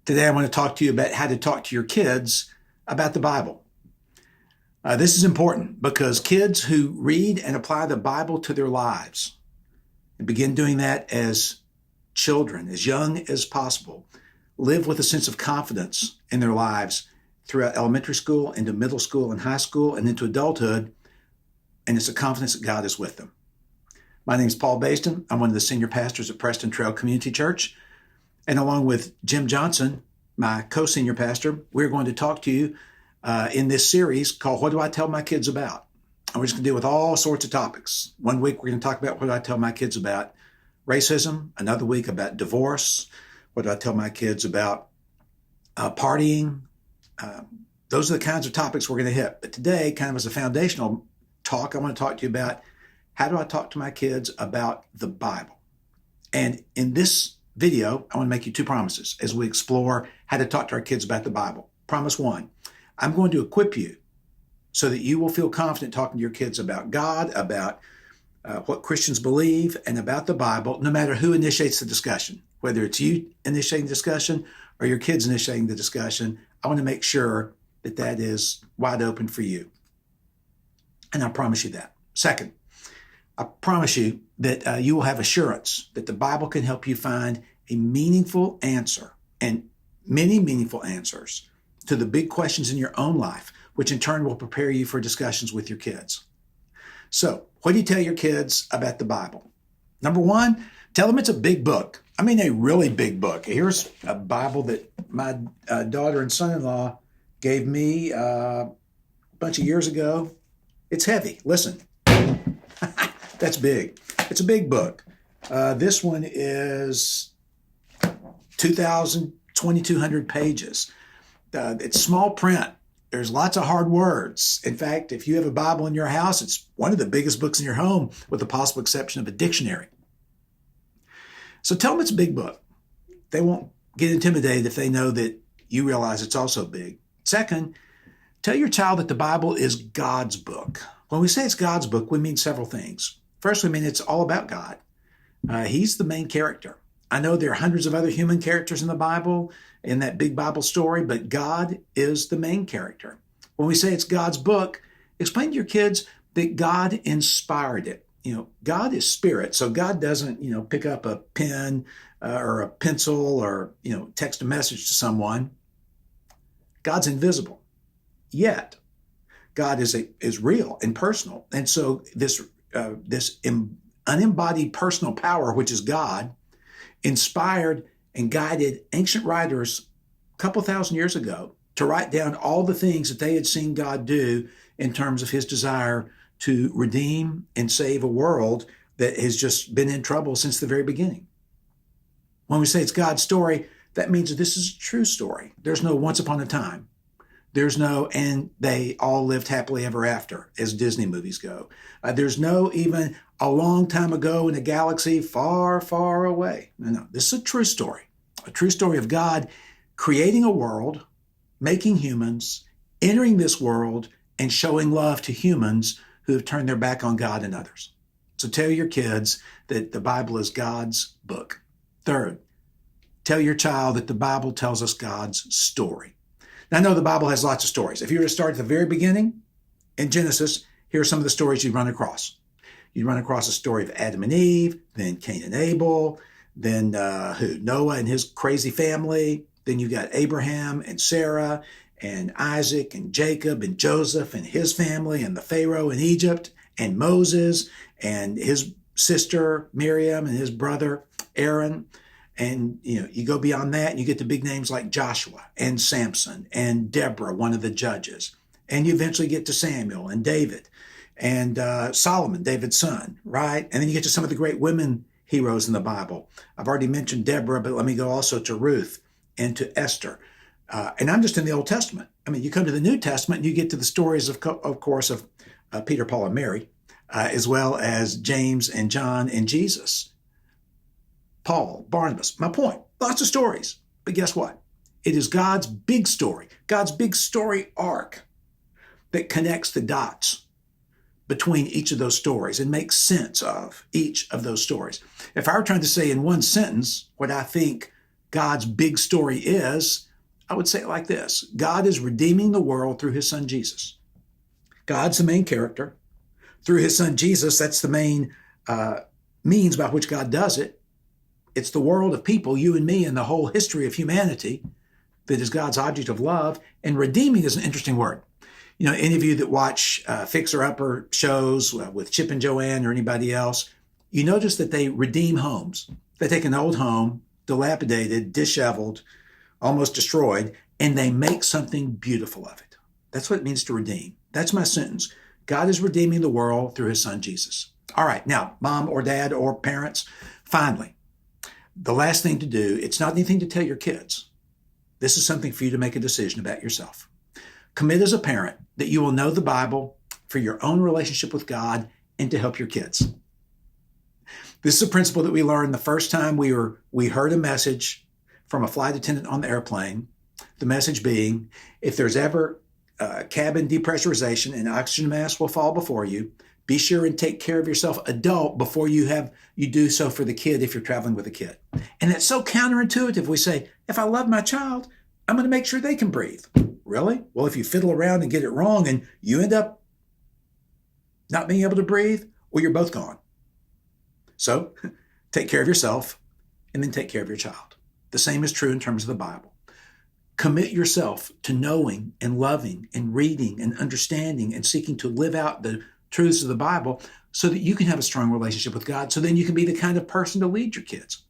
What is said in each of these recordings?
Today, I want to talk to you about how to talk to your kids about the Bible. This is important because kids who read and apply the Bible to their lives and begin doing that as children, as young as possible, live with a sense of confidence in their lives throughout elementary school, into middle school and high school, and into adulthood, and it's a confidence that God is with them. My name is Paul Basden. I'm one of the senior pastors at Preston Trail Community Church. And along with Jim Johnson, my co-senior pastor, we're going to talk to you in this series called What Do I Tell My Kids About? And we're just going to deal with all sorts of topics. One week, we're going to talk about what do I tell my kids about racism. Another week about divorce. What do I tell my kids about partying? Those are the kinds of topics we're going to hit. But today, kind of as a foundational talk, I want to talk to you about how do I talk to my kids about the Bible? And in this video, I want to make you two promises as we explore how to talk to our kids about the Bible. Promise one, I'm going to equip you so that you will feel confident talking to your kids about God, about what Christians believe, and about the Bible, no matter who initiates the discussion. Whether it's you initiating the discussion or your kids initiating the discussion, I want to make sure that that is wide open for you. And I promise you that. Second, I promise you that you will have assurance that the Bible can help you find a meaningful answer and many meaningful answers to the big questions in your own life, which in turn will prepare you for discussions with your kids. So, what do you tell your kids about the Bible? Number one, tell them it's a big book. I mean, a really big book. Here's a Bible that my daughter and son-in-law gave me a bunch of years ago. It's heavy. Listen. That's big. It's a big book. This one is 2,200 pages. It's small print. There's lots of hard words. In fact, if you have a Bible in your house, it's one of the biggest books in your home, with the possible exception of a dictionary. So tell them it's a big book. They won't get intimidated if they know that you realize it's also big. Second, tell your child that the Bible is God's book. When we say it's God's book, we mean several things. First, we mean it's all about God. He's the main character. I know there are hundreds of other human characters in the Bible, in that big Bible story, but God is the main character. When we say it's God's book, explain to your kids that God inspired it. God is spirit, so God doesn't, pick up a pen or a pencil or, text a message to someone. God's invisible, yet God is real and personal. And so this unembodied personal power, which is God, inspired and guided ancient writers a couple thousand years ago to write down all the things that they had seen God do in terms of his desire to redeem and save a world that has just been in trouble since the very beginning. When we say it's God's story, that means that this is a true story. There's no once upon a time. There's no, and they all lived happily ever after, as Disney movies go. There's no even a long time ago in a galaxy far, far away. No, this is a true story of God creating a world, making humans, entering this world, and showing love to humans who have turned their back on God and others. So tell your kids that the Bible is God's book. Third, tell your child that the Bible tells us God's story. Now, I know the Bible has lots of stories. If you were to start at the very beginning in Genesis, here are some of the stories you'd run across. You'd run across the story of Adam and Eve, then Cain and Abel, then Noah and his crazy family. Then you got Abraham and Sarah and Isaac and Jacob and Joseph and his family and the Pharaoh in Egypt and Moses and his sister Miriam and his brother Aaron. And, you go beyond that and you get to big names like Joshua and Samson and Deborah, one of the judges. And you eventually get to Samuel and David and Solomon, David's son, right? And then you get to some of the great women heroes in the Bible. I've already mentioned Deborah, but let me go also to Ruth and to Esther. And I'm just in the Old Testament. I mean, you come to the New Testament and you get to the stories, of course, of Peter, Paul, and Mary, as well as James and John and Jesus. Paul, Barnabas. My point, lots of stories. But guess what? It is God's big story, God's big story arc that connects the dots between each of those stories and makes sense of each of those stories. If I were trying to say in one sentence what I think God's big story is, I would say it like this. God is redeeming the world through his son, Jesus. God's the main character. Through his son, Jesus, that's the main means by which God does it. It's the world of people, you and me, and the whole history of humanity that is God's object of love. And redeeming is an interesting word. You know, any of you that watch fixer-upper shows with Chip and Joanne or anybody else, you notice that they redeem homes. They take an old home, dilapidated, disheveled, almost destroyed, and they make something beautiful of it. That's what it means to redeem. That's my sentence. God is redeeming the world through his son, Jesus. All right, now, mom or dad or parents, finally, the last thing to do, it's not anything to tell your kids. This is something for you to make a decision about yourself. Commit as a parent that you will know the Bible for your own relationship with God and to help your kids. This is a principle that we learned the first time we heard a message from a flight attendant on the airplane. The message being, if there's ever cabin depressurization and oxygen mask will fall before you, be sure and take care of yourself, adult, before you do so for the kid if you're traveling with a kid. And it's so counterintuitive. We say, if I love my child, I'm going to make sure they can breathe. Really? Well, if you fiddle around and get it wrong and you end up not being able to breathe, well, you're both gone. So take care of yourself and then take care of your child. The same is true in terms of the Bible. Commit yourself to knowing and loving and reading and understanding and seeking to live out the truths of the Bible so that you can have a strong relationship with God, so then you can be the kind of person to lead your kids.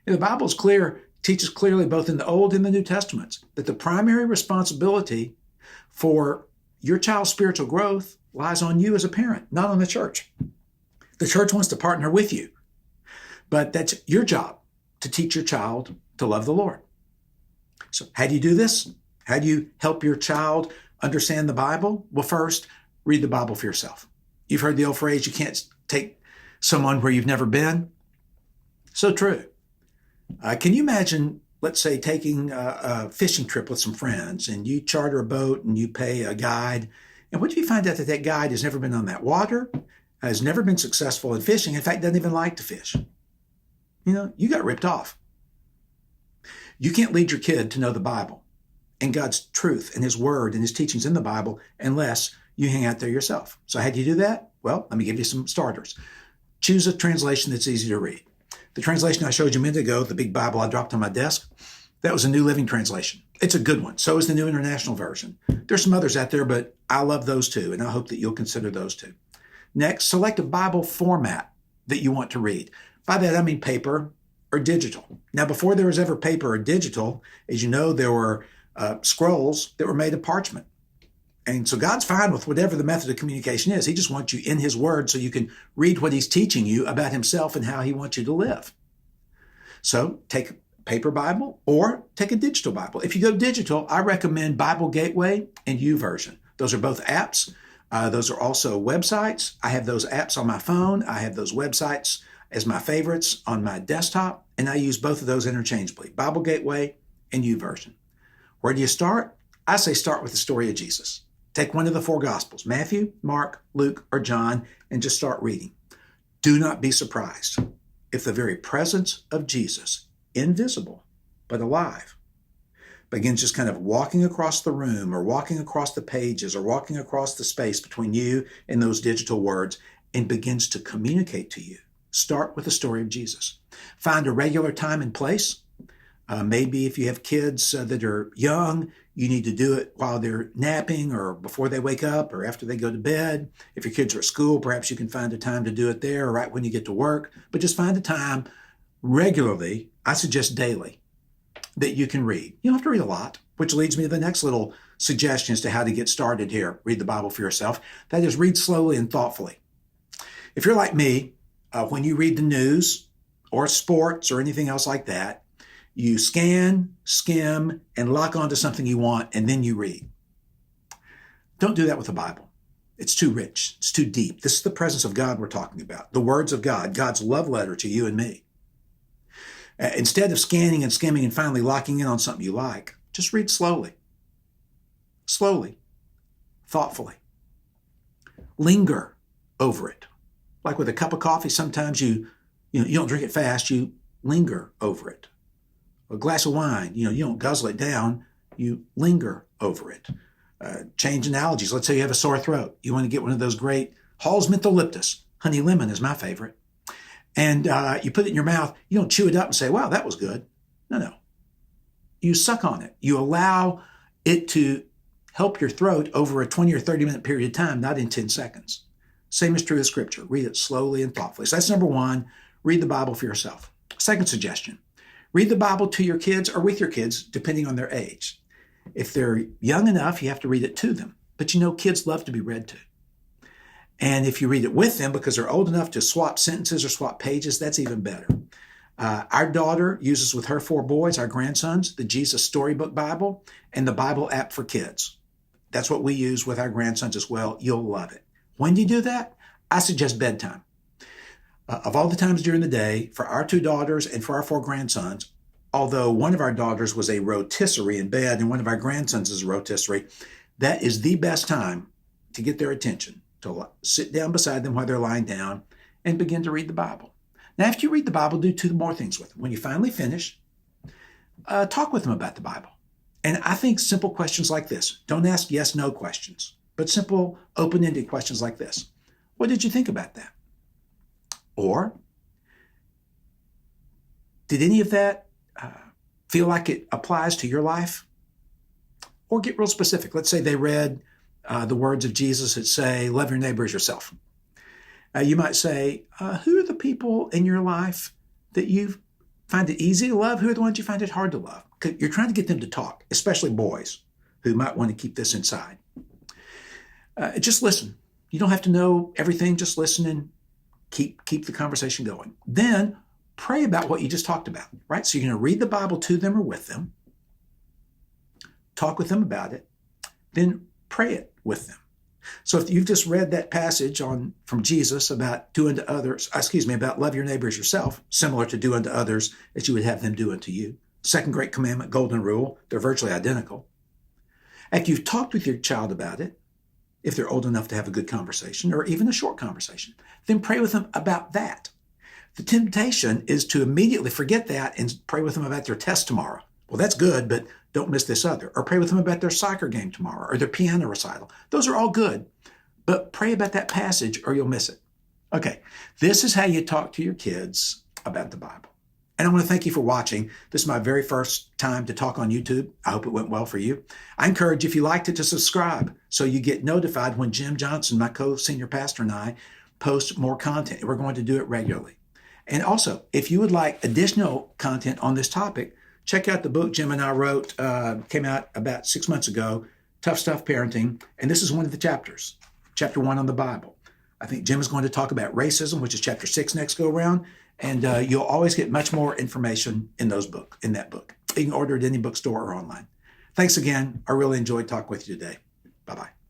And the Bible is clear, teaches clearly both in the Old and the New Testaments that the primary responsibility for your child's spiritual growth lies on you as a parent, not on the church. The church wants to partner with you, but that's your job to teach your child to love the Lord. So how do you do this? How do you help your child understand the Bible? Well, first, read the Bible for yourself. You've heard the old phrase, you can't take someone where you've never been. So true. Can you imagine, let's say, taking a fishing trip with some friends and you charter a boat and you pay a guide. And what if you find out that that guide has never been on that water, has never been successful in fishing, in fact, doesn't even like to fish? You know, you got ripped off. You can't lead your kid to know the Bible and God's truth and his word and his teachings in the Bible unless you hang out there yourself. So how do you do that? Well, let me give you some starters. Choose a translation that's easy to read. The translation I showed you a minute ago, the big Bible I dropped on my desk, that was a New Living Translation. It's a good one. So is the New International Version. There's some others out there, but I love those two, and I hope that you'll consider those two. Next, select a Bible format that you want to read. By that, I mean paper or digital. Now, before there was ever paper or digital, as you know, there were scrolls that were made of parchment. And so God's fine with whatever the method of communication is. He just wants you in his word so you can read what he's teaching you about himself and how he wants you to live. So take a paper Bible or take a digital Bible. If you go digital, I recommend Bible Gateway and YouVersion. Those are both apps. Those are also websites. I have those apps on my phone. I have those websites as my favorites on my desktop, and I use both of those interchangeably, Bible Gateway and YouVersion. Where do you start? I say start with the story of Jesus. Take one of the four Gospels, Matthew, Mark, Luke, or John, and just start reading. Do not be surprised if the very presence of Jesus, invisible but alive, begins just kind of walking across the room or walking across the pages or walking across the space between you and those digital words and begins to communicate to you. Start with the story of Jesus. Find a regular time and place. Maybe if you have kids that are young, you need to do it while they're napping or before they wake up or after they go to bed. If your kids are at school, perhaps you can find a time to do it there or right when you get to work. But just find a time regularly, I suggest daily, that you can read. You don't have to read a lot, which leads me to the next little suggestion as to how to get started here. Read the Bible for yourself. That is, read slowly and thoughtfully. If you're like me, when you read the news or sports or anything else like that, you scan, skim, and lock onto something you want, and then you read. Don't do that with the Bible. It's too rich. It's too deep. This is the presence of God we're talking about, the words of God, God's love letter to you and me. Instead of scanning and skimming and finally locking in on something you like, just read slowly, thoughtfully. Linger over it. Like with a cup of coffee, sometimes you don't drink it fast, you linger over it. A glass of wine, you don't guzzle it down, you linger over it. Change analogies. Let's say you have a sore throat. You want to get one of those great Hall's Mentholyptus. Honey lemon is my favorite. And you put it in your mouth. You don't chew it up and say, wow, that was good. No. You suck on it. You allow it to help your throat over a 20 or 30 minute period of time, not in 10 seconds. Same is true of Scripture. Read it slowly and thoughtfully. So that's number one. Read the Bible for yourself. Second suggestion. Read the Bible to your kids or with your kids, depending on their age. If they're young enough, you have to read it to them. But kids love to be read to. And if you read it with them because they're old enough to swap sentences or swap pages, that's even better. Our daughter uses with her 4 boys, our grandsons, the Jesus Storybook Bible and the Bible app for kids. That's what we use with our grandsons as well. You'll love it. When do you do that? I suggest bedtime. Of all the times during the day, for our 2 daughters and for our 4 grandsons, although one of our daughters was a rotisserie in bed and one of our grandsons is a rotisserie, that is the best time to get their attention, to sit down beside them while they're lying down and begin to read the Bible. Now, after you read the Bible, do 2 more things with them. When you finally finish, talk with them about the Bible. And I think simple questions like this. Don't ask yes, no questions, but simple, open-ended questions like this. What did you think about that? Or, did any of that feel like it applies to your life? Or get real specific. Let's say they read the words of Jesus that say, love your neighbor as yourself. You might say, who are the people in your life that you find it easy to love? Who are the ones you find it hard to love? You're trying to get them to talk, especially boys who might want to keep this inside. Just listen. You don't have to know everything. Just listen and keep the conversation going. Then pray about what you just talked about, right? So you're going to read the Bible to them or with them, talk with them about it, then pray it with them. So if you've just read that passage from Jesus about about love your neighbor as yourself, similar to do unto others as you would have them do unto you. Second great commandment, golden rule, they're virtually identical. After you've talked with your child about it, if they're old enough to have a good conversation or even a short conversation, then pray with them about that. The temptation is to immediately forget that and pray with them about their test tomorrow. Well, that's good, but don't miss this other. Or pray with them about their soccer game tomorrow or their piano recital. Those are all good, but pray about that passage or you'll miss it. Okay, this is how you talk to your kids about the Bible. And I want to thank you for watching. This is my very first time to talk on YouTube. I hope it went well for you. I encourage, if you liked it, to subscribe so you get notified when Jim Johnson, my co-senior pastor, and I post more content. We're going to do it regularly. And also, if you would like additional content on this topic, check out the book Jim and I wrote, came out about 6 months ago, Tough Stuff Parenting. And this is one of the chapters, chapter 1 on the Bible. I think Jim is going to talk about racism, which is chapter 6 next go around. And you'll always get much more information in that book. You can order it at any bookstore or online. Thanks again. I really enjoyed talking with you today. Bye-bye.